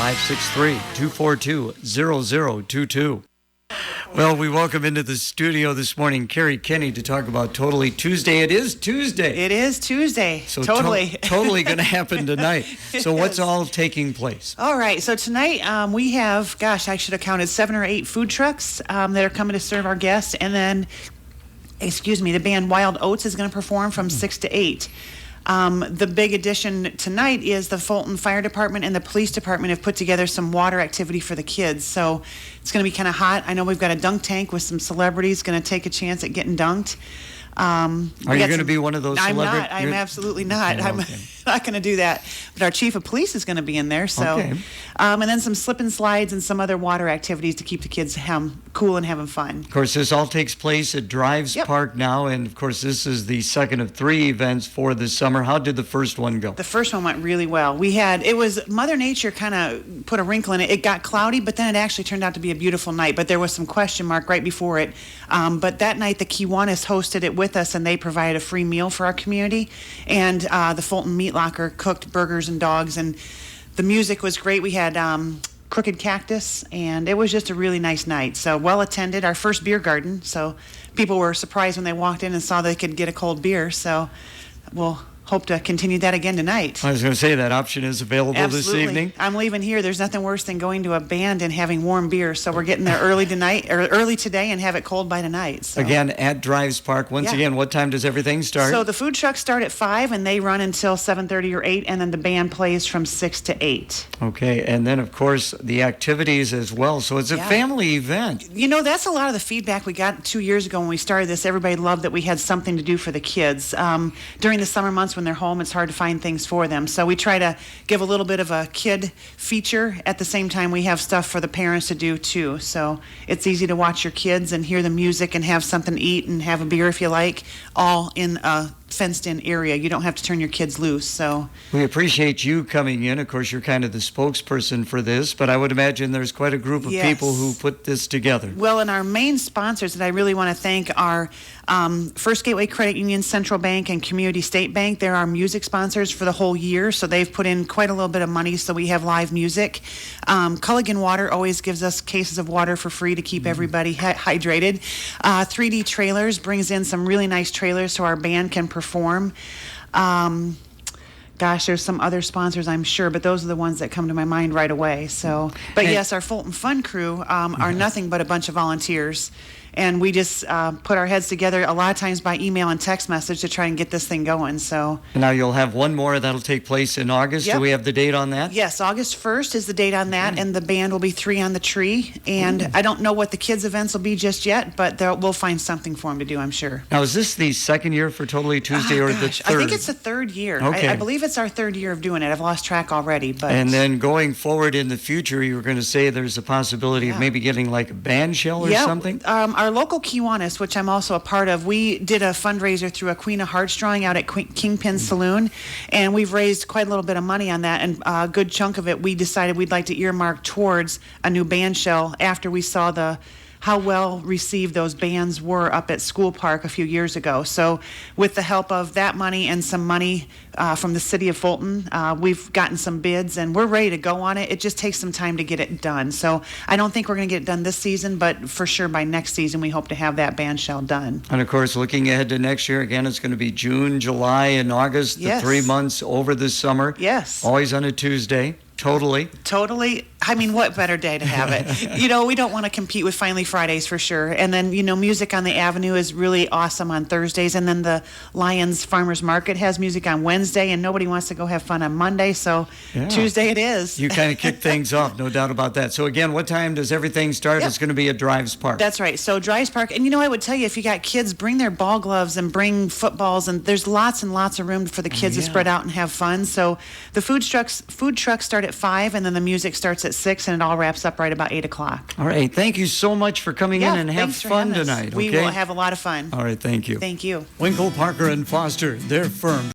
563-242-0022. Well, we welcome into the studio this morning Karrie Kenny to talk about Totally Tuesday. It is Tuesday. It is Tuesday. So totally. Totally going to happen tonight. So what's all taking place? All right. So tonight we have, I should have counted 7 or 8 food trucks that are coming to serve our guests. And then, the band Wild Oats is going to perform from 6 to 8. The big addition tonight is the Fulton Fire Department and the Police Department have put together some water activity for the kids. So it's going to be kind of hot. I know we've got a dunk tank with some celebrities going to take a chance at getting dunked. Are you going to be one of those celebrities? I'm absolutely not. I'm not going to do that. But our chief of police is going to be in there. So, and then some slip and slides and some other water activities to keep the kids cool and having fun. Of course, this all takes place at Drives Park now. And, of course, this is the second of 3 events for the summer. How did the first one go? The first one went really well. It was Mother Nature kind of put a wrinkle in it. It got cloudy, but then it actually turned out to be a beautiful night. But there was some question mark right before it. But that night, the Kiwanis hosted it with us, and they provided a free meal for our community. And the Fulton Meat Locker cooked burgers and dogs, and the music was great. We had Crooked Cactus, and it was just a really nice night. So well attended, our first beer garden. So people were surprised when they walked in and saw they could get a cold beer. So we'll hope to continue that again tonight. I was going to say that option is available this evening. I'm leaving here. There's nothing worse than going to a band and having warm beer. So we're getting there early today and have it cold by tonight. So. Again, at Drives Park. Once again, what time does everything start? So the food trucks start at 5 and they run until 7:30 or 8, and then the band plays from 6 to 8. Okay, and then of course the activities as well. So it's a family event. That's a lot of the feedback we got 2 years ago when we started this. Everybody loved that we had something to do for the kids. During the summer months when they're home, it's hard to find things for them. So we try to give a little bit of a kid feature. At the same time, we have stuff for the parents to do too. So it's easy to watch your kids and hear the music and have something to eat and have a beer if you like, all in a fenced-in area. You don't have to turn your kids loose. So we appreciate you coming in. Of course, you're kind of the spokesperson for this, but I would imagine there's quite a group of people who put this together. Well, and our main sponsors that I really want to thank are First Gateway Credit Union, Central Bank, and Community State Bank. They're our music sponsors for the whole year, so they've put in quite a little bit of money so we have live music. Culligan Water always gives us cases of water for free to keep everybody hydrated. 3D Trailers brings in some really nice trailers so our band can perform. There's some other sponsors, I'm sure, but those are the ones that come to my mind right away. So, but yes, our Fulton Fun Crew are nothing but a bunch of volunteers. And we just put our heads together a lot of times by email and text message to try and get this thing going. So now you'll have one more that'll take place in August. Do we have the date on that? Yes, August 1st is the date on that, and the band will be 3 on the Tree. And I don't know what the kids' events will be just yet, but we'll find something for them to do, I'm sure. Now, is this the second year for Totally Tuesday or the third? I think it's the 3rd year. Okay. I believe it's our 3rd year of doing it. I've lost track already. But and then going forward in the future, you were going to say there's a possibility of maybe getting like a band shell or something? Our local Kiwanis, which I'm also a part of, we did a fundraiser through a Queen of Hearts drawing out at Kingpin Saloon, and we've raised quite a little bit of money on that, and a good chunk of it we decided we'd like to earmark towards a new band shell after we saw how well received those bands were up at School Park a few years ago. So with the help of that money and some money from the city of Fulton, we've gotten some bids and we're ready to go on it. It just takes some time to get it done. So I don't think we're going to get it done this season, but for sure by next season we hope to have that band shell done. And of course, looking ahead to next year, again, it's going to be June, July, and August, the 3 months over the summer. Yes. Always on a Tuesday. Totally. I mean, what better day to have it? We don't want to compete with Finally Fridays for sure. And then, music on the Avenue is really awesome on Thursdays. And then the Lions Farmers Market has music on Wednesday, and nobody wants to go have fun on Monday. So Tuesday it is. You kind of kick things off, no doubt about that. So again, what time does everything start? It's going to be at Drives Park. That's right. So Drives Park. And I would tell you, if you got kids, bring their ball gloves and bring footballs. And there's lots and lots of room for the kids to spread out and have fun. So the food trucks start at 5, and then the music starts at 6, and it all wraps up right about 8 o'clock. All right. Thank you so much for coming in and have fun tonight. We will have a lot of fun. All right. Thank you. Thank you. Winkle, Parker, and Foster, their firm.